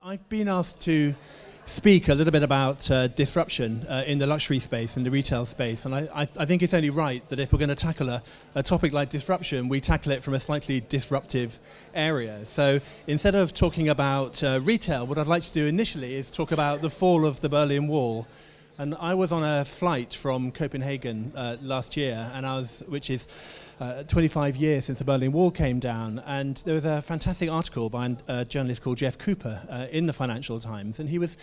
I've been asked to speak a little bit about disruption in the luxury space, in the retail space, and I think it's only right that if we're going to tackle a topic like disruption, we tackle it from a slightly disruptive area. So instead of talking about retail, what I'd like to do initially is talk about the fall of the Berlin Wall. And I was on a flight from Copenhagen last year, which is 25 years since the Berlin Wall came down, and there was a fantastic article by a journalist called Jeff Cooper in the Financial Times, and he was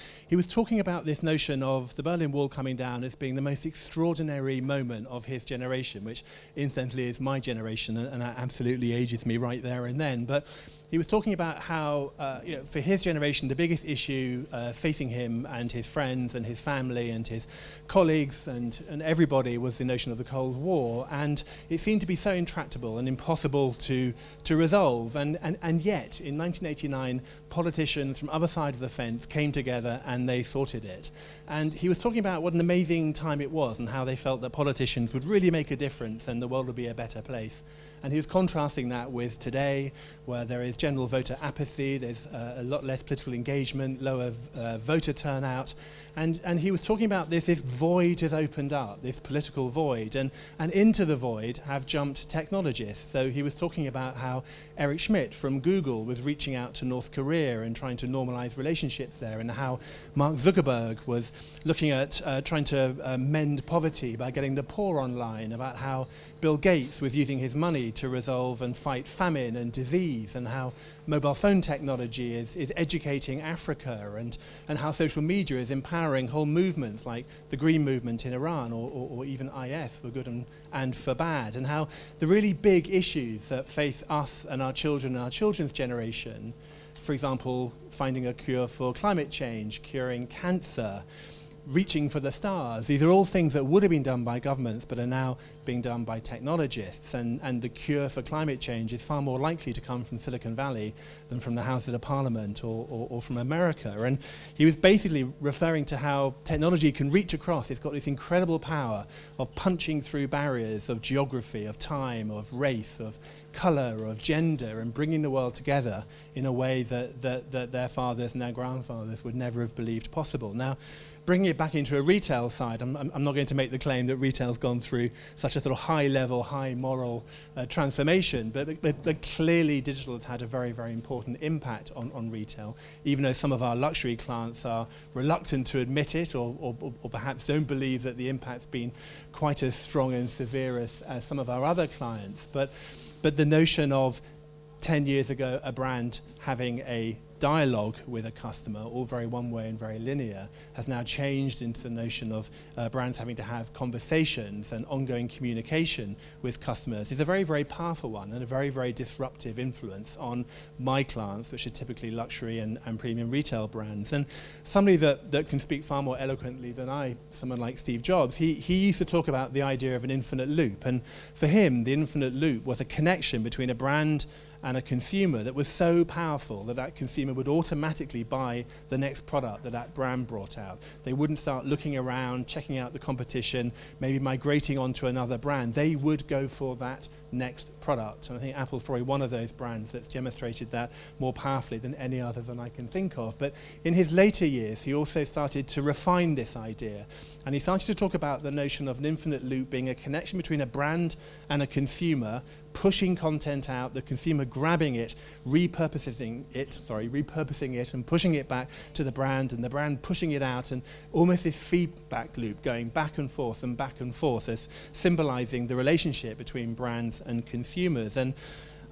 talking about this notion of the Berlin Wall coming down as being the most extraordinary moment of his generation, which incidentally is my generation, and that absolutely ages me right there and then. But he was talking about how, for his generation, the biggest issue facing him and his friends and his family and his colleagues and everybody was the notion of the Cold War, and it seemed to be so intractable and impossible to resolve. And yet, in 1989, politicians from other side of the fence came together and they sorted it. And he was talking about what an amazing time it was and how they felt that politicians would really make a difference and the world would be a better place. And he was contrasting that with today, where there is general voter apathy, there's a lot less political engagement, lower voter turnout. And he was talking about this void has opened up, this political void. And into the void have jumped technologists. So he was talking about how Eric Schmidt from Google was reaching out to North Korea and trying to normalize relationships there, and how Mark Zuckerberg was looking at trying to mend poverty by getting the poor online, about how Bill Gates was using his money to resolve and fight famine and disease, and how mobile phone technology is educating Africa, and how social media is empowering whole movements like the Green Movement in Iran or even IS for good and for bad, and how the really big issues that face us and our children and our children's generation, for example, finding a cure for climate change, curing cancer, reaching for the stars. These are all things that would have been done by governments but are now being done by technologists, and the cure for climate change is far more likely to come from Silicon Valley than from the Houses of Parliament or from America. And he was basically referring to how technology can reach across. It's got this incredible power of punching through barriers of geography, of time, of race, of colour, of gender, and bringing the world together in a way that their fathers and their grandfathers would never have believed possible. Now, bringing it back into a retail side, I'm not going to make the claim that retail's gone through such a sort of high-level, high-moral transformation, but clearly digital has had a very, very important impact on retail, even though some of our luxury clients are reluctant to admit it or perhaps don't believe that the impact's been quite as strong and severe as some of our other clients. But the notion of 10 years ago a brand having a dialogue with a customer, all very one way and very linear, has now changed into the notion of brands having to have conversations and ongoing communication with customers. Is a very, very powerful one and a very, very disruptive influence on my clients, which are typically luxury and premium retail brands. And somebody that can speak far more eloquently than I, someone like Steve Jobs, he used to talk about the idea of an infinite loop. And for him, the infinite loop was a connection between a brand and a consumer that was so powerful that consumer would automatically buy the next product that brand brought out. They wouldn't start looking around, checking out the competition, maybe migrating onto another brand. They would go for that next product. And I think Apple's probably one of those brands that's demonstrated that more powerfully than any other than I can think of. But in his later years, he also started to refine this idea. And he started to talk about the notion of an infinite loop being a connection between a brand and a consumer, pushing content out, the consumer grabbing it, repurposing it and pushing it back to the brand, and the brand pushing it out, and almost this feedback loop going back and forth as symbolizing the relationship between brands and consumers. And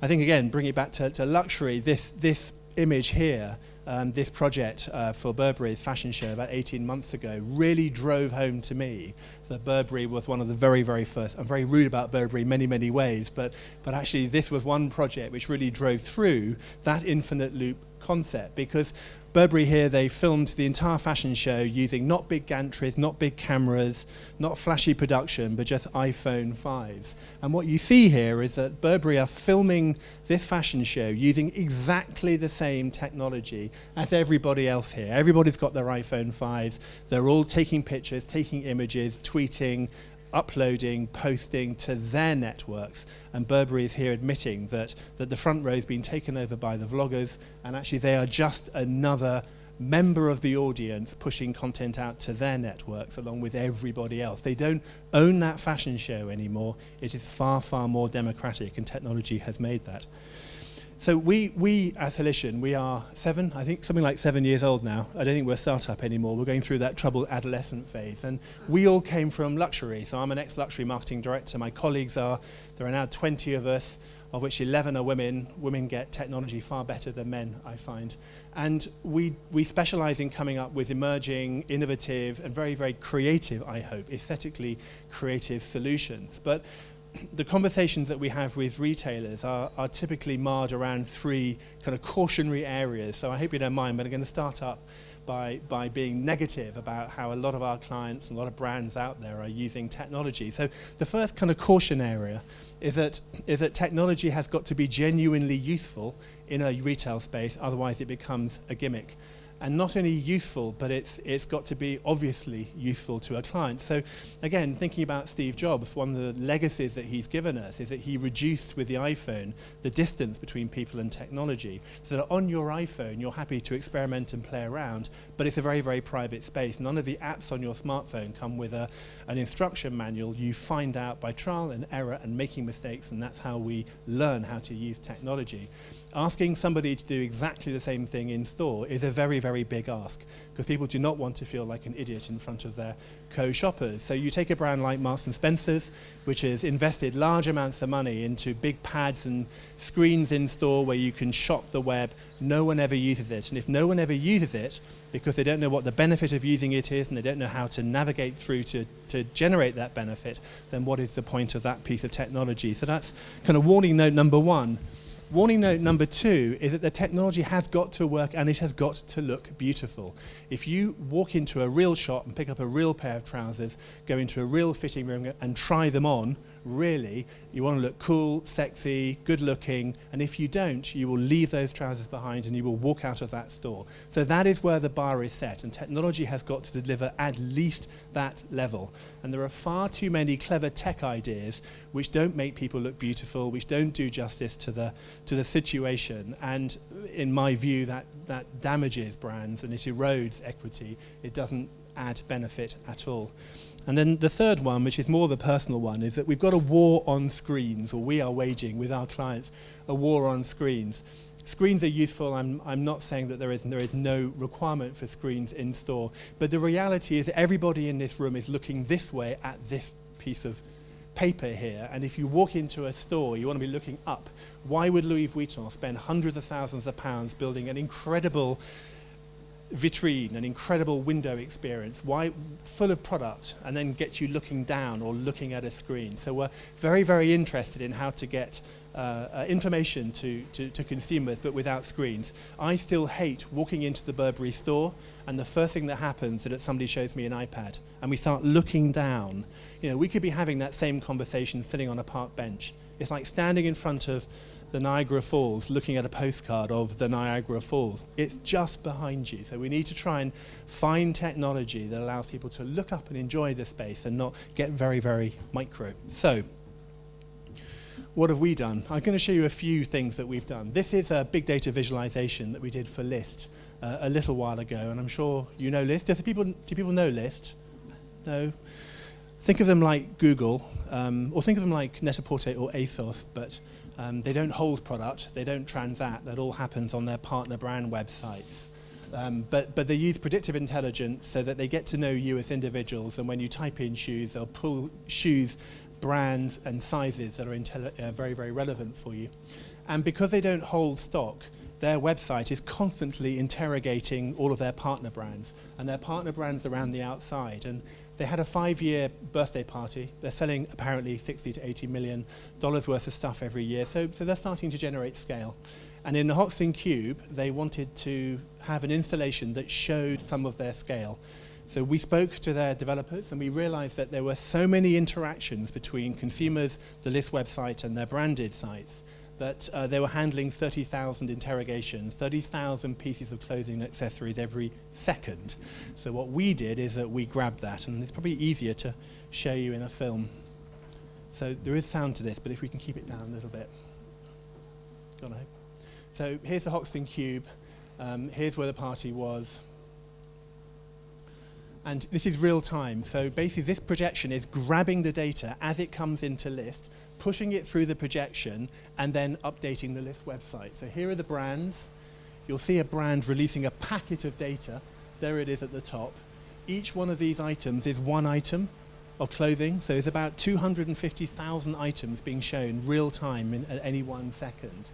I think, again, bring it back to luxury, this image here, this project for Burberry's fashion show about 18 months ago really drove home to me that Burberry was one of the very, very first. I'm very rude about Burberry in many, many ways, but actually this was one project which really drove through that infinite loop concept, because Burberry here, they filmed the entire fashion show using not big gantries, not big cameras, not flashy production, but just iPhone 5s. And what you see here is that Burberry are filming this fashion show using exactly the same technology as everybody else here. Everybody's got their iPhone 5s. They're all taking pictures, taking images, tweeting, uploading, posting to their networks, and Burberry is here admitting that the front row has been taken over by the vloggers, and actually they are just another member of the audience pushing content out to their networks along with everybody else. They don't own that fashion show anymore. It is far, far more democratic, and technology has made that. So we as Holition, we are something like 7 years old now. I don't think we're a startup anymore. We're going through that troubled adolescent phase. And we all came from luxury. So I'm an ex-luxury marketing director. My colleagues there are now 20 of us, of which 11 are women. Women get technology far better than men, I find. And we specialize in coming up with emerging, innovative, and very, very creative, I hope, aesthetically creative solutions. But the conversations that we have with retailers are typically marred around three kind of cautionary areas. So I hope you don't mind, but I'm going to start up by being negative about how a lot of our clients and a lot of brands out there are using technology. So the first kind of caution area is that technology has got to be genuinely useful in a retail space, otherwise it becomes a gimmick. And not only useful, but it's got to be obviously useful to a client. So again, thinking about Steve Jobs, one of the legacies that he's given us is that he reduced with the iPhone the distance between people and technology, so that on your iPhone you're happy to experiment and play around, but it's a very, very private space. None of the apps on your smartphone come with an instruction manual. You find out by trial and error and making mistakes, and that's how we learn how to use technology. Asking somebody to do exactly the same thing in store is a very, very big ask, because people do not want to feel like an idiot in front of their co-shoppers. So you take a brand like Marks & Spencer's, which has invested large amounts of money into big pads and screens in store where you can shop the web. No one ever uses it. And if no one ever uses it because they don't know what the benefit of using it is and they don't know how to navigate through to generate that benefit, then what is the point of that piece of technology? So that's kind of warning note number one. Warning note number two is that the technology has got to work and it has got to look beautiful. If you walk into a real shop and pick up a real pair of trousers, go into a real fitting room and try them on, really, you want to look cool, sexy, good looking, and if you don't, you will leave those trousers behind and you will walk out of that store. So that is where the bar is set, and technology has got to deliver at least that level. And there are far too many clever tech ideas which don't make people look beautiful, which don't do justice to the situation, and in my view that damages brands and it erodes equity. It doesn't add benefit at all. And then the third one, which is more of a personal one, is that we've got a war on screens, or we are waging with our clients a war on screens. Screens are useful. I'm not saying that there is no requirement for screens in store, but the reality is that everybody in this room is looking this way at this piece of paper here, and if you walk into a store, you want to be looking up. Why would Louis Vuitton spend hundreds of thousands of pounds building an incredible vitrine, an incredible window experience, why full of product, and then get you looking down or looking at a screen? So we're very, very interested in how to get information to consumers, but without screens. I still hate walking into the Burberry store and the first thing that happens is that somebody shows me an iPad and we start looking down. You know, we could be having that same conversation sitting on a park bench. It's like standing in front of the Niagara Falls, looking at a postcard of the Niagara Falls. It's just behind you. So we need to try and find technology that allows people to look up and enjoy the space and not get very, very micro. So what have we done? I'm going to show you a few things that we've done. This is a big data visualization that we did for List a little while ago, and I'm sure you know List. Do people know List? No? Think of them like Google, or think of them like Net-a-Porter or ASOS, but they don't hold product, they don't transact. That all happens on their partner brand websites. But they use predictive intelligence so that they get to know you as individuals, and when you type in shoes, they'll pull shoes, brands and sizes that are very, very relevant for you. And because they don't hold stock, their website is constantly interrogating all of their partner brands, and their partner brands around the outside. And they had a 5-year birthday party. They're selling apparently $60 to $80 million worth of stuff every year, so they're starting to generate scale. And in the Hoxton Cube, they wanted to have an installation that showed some of their scale. So we spoke to their developers and we realized that there were so many interactions between consumers, the List website and their branded sites, that they were handling 30,000 interrogations, 30,000 pieces of clothing and accessories every second. So what we did is that we grabbed that, and it's probably easier to show you in a film. So there is sound to this, but if we can keep it down a little bit. Got it. So here's the Hoxton Cube. Here's where the party was. And this is real time. So basically this projection is grabbing the data as it comes into list, pushing it through the projection, and then updating the list website. So here are the brands. You'll see a brand releasing a packet of data. There it is at the top. Each one of these items is one item of clothing. So it's about 250,000 items being shown real time at any 1 second.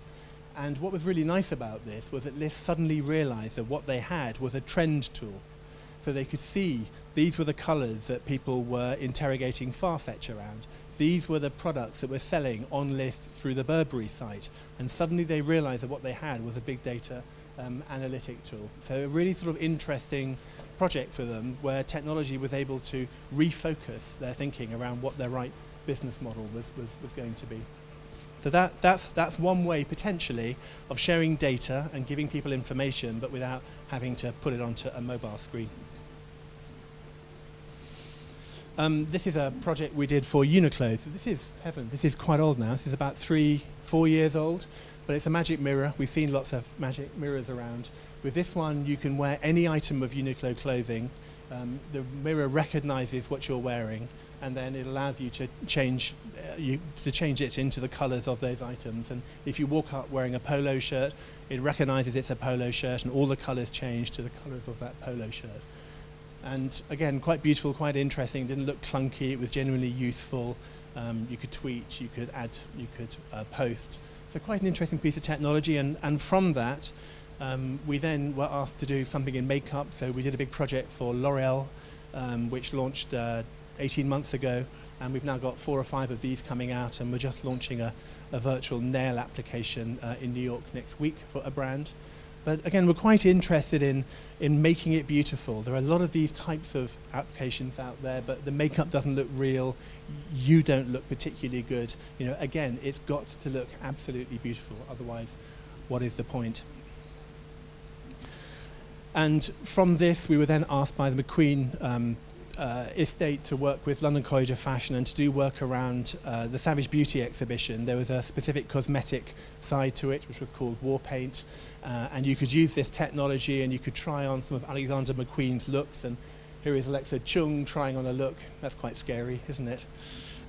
And what was really nice about this was that List suddenly realized that what they had was a trend tool. So they could see these were the colors that people were interrogating Farfetch around. These were the products that were selling on List through the Burberry site. And suddenly they realized that what they had was a big data analytic tool. So a really sort of interesting project for them where technology was able to refocus their thinking around what their right business model was going to be. So that's one way potentially of sharing data and giving people information, but without having to put it onto a mobile screen. This is a project we did for Uniqlo. So this is quite old now. This is about 3-4 years old, but it's a magic mirror. We've seen lots of magic mirrors around. With this one, you can wear any item of Uniqlo clothing. The mirror recognizes what you're wearing, and then it allows you to change it into the colors of those items. And if you walk up wearing a polo shirt, it recognizes it's a polo shirt, and all the colors change to the colors of that polo shirt. And again, quite beautiful, quite interesting. Didn't look clunky. It was genuinely useful. You could tweet, you could add, you could post. So quite an interesting piece of technology. And from that, we then were asked to do something in makeup. So we did a big project for L'Oreal, which launched 18 months ago. And we've now got 4 or 5 of these coming out. And we're just launching a virtual nail application in New York next week for a brand. But again, we're quite interested in making it beautiful. There are a lot of these types of applications out there, but the makeup doesn't look real. You don't look particularly good. You know, again, it's got to look absolutely beautiful. Otherwise, what is the point? And from this, we were then asked by the McQueen estate to work with London College of Fashion and to do work around the Savage Beauty exhibition. There was a specific cosmetic side to it, which was called War Paint, and you could use this technology and you could try on some of Alexander McQueen's looks. And here is Alexa Chung trying on a look. That's quite scary, isn't it?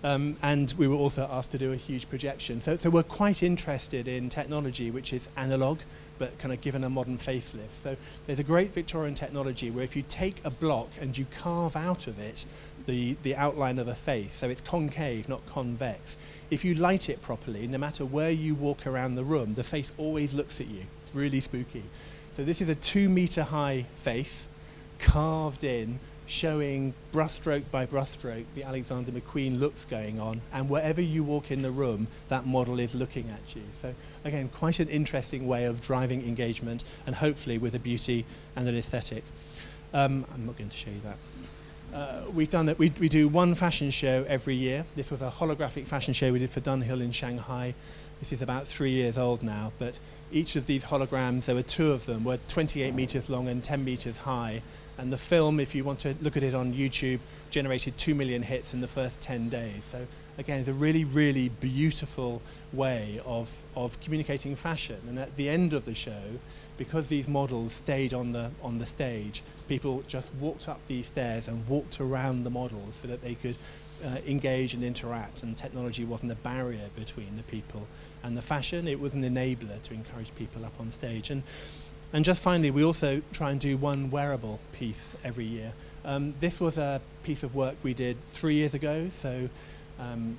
And we were also asked to do a huge projection. So we're quite interested in technology which is analog, but kind of given a modern facelift. So there's a great Victorian technology where if you take a block and you carve out of it the outline of a face, so it's concave, not convex. If you light it properly, no matter where you walk around the room, the face always looks at you. It's really spooky. So this is a 2-meter high face, carved in, showing brushstroke by brushstroke the Alexander McQueen looks going on, and wherever you walk in the room, that model is looking at you. So again, quite an interesting way of driving engagement, and hopefully with a beauty and an aesthetic. I'm not going to show you that. We've done it. We do one fashion show every year. This was a holographic fashion show we did for Dunhill in Shanghai. This is about 3 years old now, but each of these holograms, there were 2 of them, were 28 meters long and 10 meters high. And the film, if you want to look at it on YouTube, generated 2 million hits in the first 10 days. So again, it's a really, really beautiful way of communicating fashion. And at the end of the show, because these models stayed on the stage, people just walked up these stairs and walked around the models so that they could engage and interact, and technology wasn't a barrier between the people and the fashion. It was an enabler to encourage people up on stage. And just finally, we also try and do one wearable piece every year. This was a piece of work we did 3 years ago. So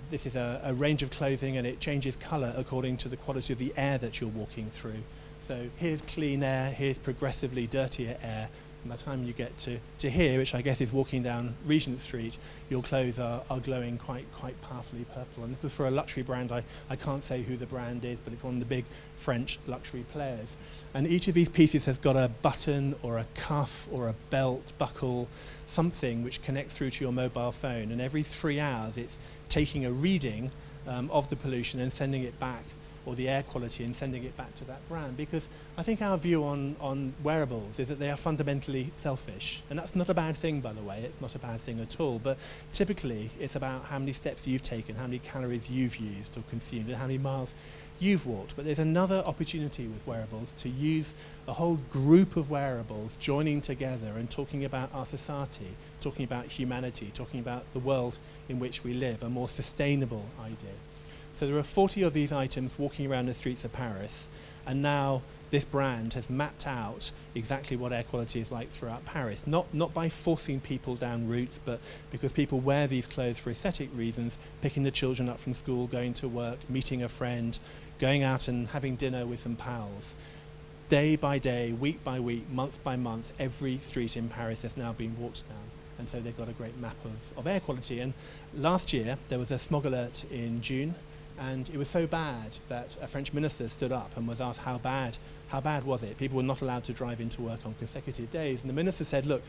this is a range of clothing, and it changes color according to the quality of the air that you're walking through. So here's clean air, here's progressively dirtier air. And by the time you get to here, which I guess is walking down Regent Street, your clothes are glowing quite powerfully purple. And this was for a luxury brand. I can't say who the brand is, but it's one of the big French luxury players. And each of these pieces has got a button or a cuff or a belt, buckle, something which connects through to your mobile phone. And every 3 hours, it's taking a reading of the pollution and sending it back or the air quality and sending it back to that brand. Because I think our view on wearables is that they are fundamentally selfish. And that's not a bad thing, by the way. It's not a bad thing at all. But typically, it's about how many steps you've taken, how many calories you've used or consumed, and how many miles you've walked. But there's another opportunity with wearables to use a whole group of wearables joining together and talking about our society, talking about humanity, talking about the world in which we live, a more sustainable idea. So there are 40 of these items walking around the streets of Paris, and now this brand has mapped out exactly what air quality is like throughout Paris, not by forcing people down routes, but because people wear these clothes for aesthetic reasons, picking the children up from school, going to work, meeting a friend, going out and having dinner with some pals. Day by day, week by week, month by month, every street in Paris has now been walked down. And so they've got a great map of air quality. And last year, there was a smog alert in June, and it was so bad that a French minister stood up and was asked how bad was it? People were not allowed to drive into work on consecutive days. And the minister said, look,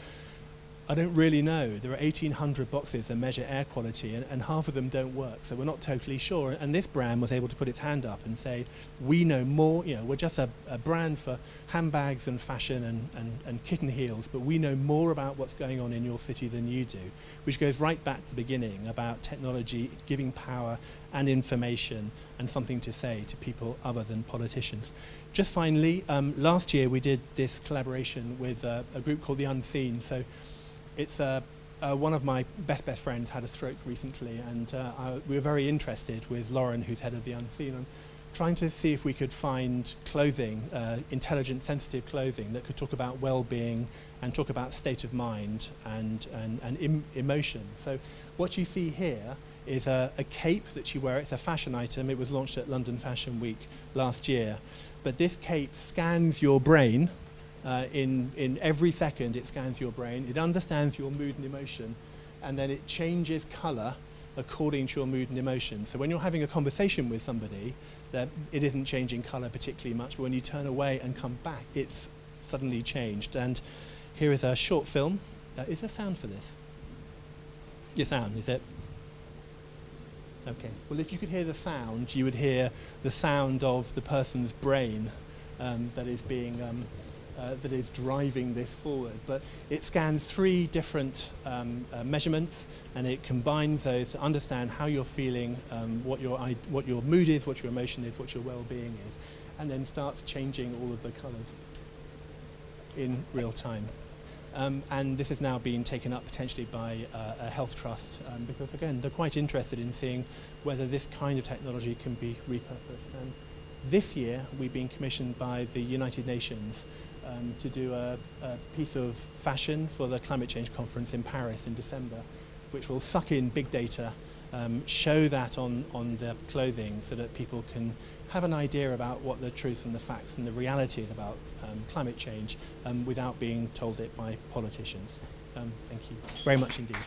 I don't really know. There are 1,800 boxes that measure air quality, and half of them don't work, so we're not totally sure. And this brand was able to put its hand up and say, we know more. You know, we're just a brand for handbags and fashion and kitten heels, but we know more about what's going on in your city than you do, which goes right back to the beginning about technology giving power and information and something to say to people other than politicians. Just finally, last year we did this collaboration with a group called The Unseen. So it's one of my best friends had a stroke recently, and we were very interested with Lauren, who's head of The Unseen, on trying to see if we could find clothing, intelligent, sensitive clothing that could talk about well-being and talk about state of mind and emotion. So what you see here is a cape that you wear. It's a fashion item. It was launched at London Fashion Week last year. But this cape scans your brain. In every second it scans your brain, it understands your mood and emotion, and then it changes colour according to your mood and emotion. So when you're having a conversation with somebody, that it isn't changing colour particularly much, but when you turn away and come back, it's suddenly changed. And here is a short film. Is there sound for this? Your sound, is it? Okay. Well, if you could hear the sound, you would hear the sound of the person's brain that is being that is driving this forward. But it scans 3 different measurements, and it combines those to understand how you're feeling, what your mood is, what your emotion is, what your well-being is, and then starts changing all of the colours in real time. And this is now being taken up potentially by a health trust, because again, they're quite interested in seeing whether this kind of technology can be repurposed. And this year, we've been commissioned by the United Nations to do a piece of fashion for the climate change conference in Paris in December, which will suck in big data, show that on the clothing so that people can have an idea about what the truth and the facts and the reality is about climate change without being told it by politicians. Thank you very much indeed.